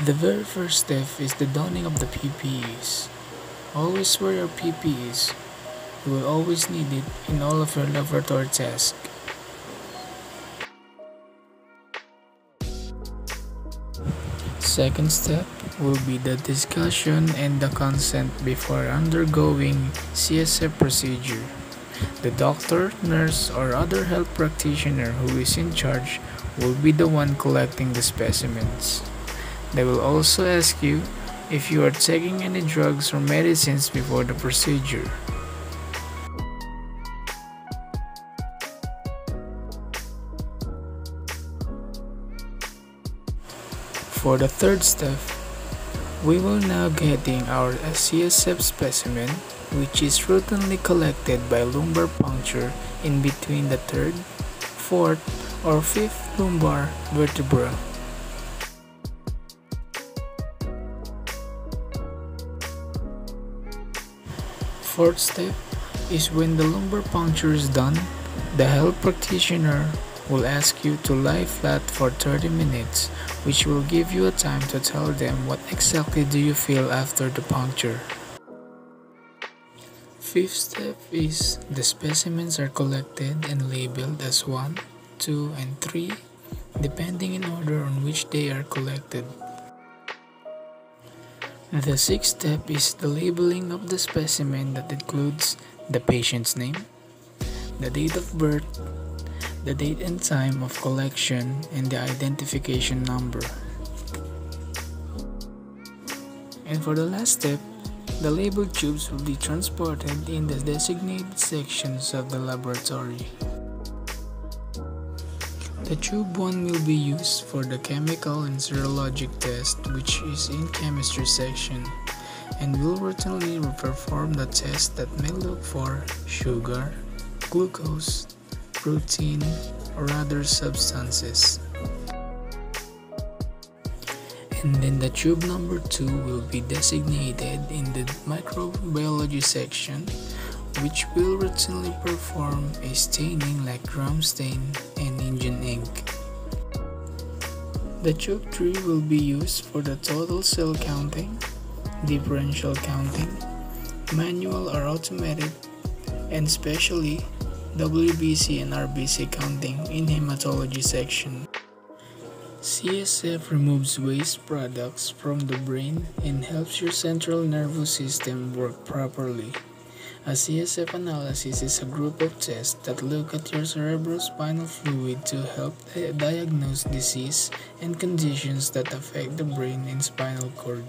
The very first step is the donning of the PPEs. Always wear your PPEs. You will always need it in all of your laboratory tasks. Second step will be the discussion and the consent before undergoing CSF procedure. The doctor, nurse, or other health practitioner who is in charge will be the one collecting the specimens. They will also ask you if you are taking any drugs or medicines before the procedure. For the third step, we will now getting our CSF specimen, which is routinely collected by lumbar puncture in between the third, fourth, or fifth lumbar vertebra. Fourth step is when the lumbar puncture is done, the health practitioner will ask you to lie flat for 30 minutes, which will give you a time to tell them what exactly do you feel after the puncture. Fifth step is the specimens are collected and labeled as 1, 2, and 3, depending in order on which they are collected. The sixth step is the labeling of the specimen that includes the patient's name, the date of birth, the date and time of collection, and the identification number. And for the last step, the labeled tubes will be transported in the designated sections of the laboratory. The tube 1 will be used for the chemical and serologic test, which is in chemistry section, and will routinely perform the test that may look for sugar, glucose, protein, or other substances. And then the tube number 2 will be designated in the microbiology section, which will routinely perform a staining like drum stain and engine ink. The tube 3 will be used for the total cell counting, differential counting, manual or automatic, and especially WBC and RBC counting in hematology section. CSF removes waste products from the brain and helps your central nervous system work properly. A CSF analysis is a group of tests that look at your cerebrospinal fluid to help diagnose disease and conditions that affect the brain and spinal cord.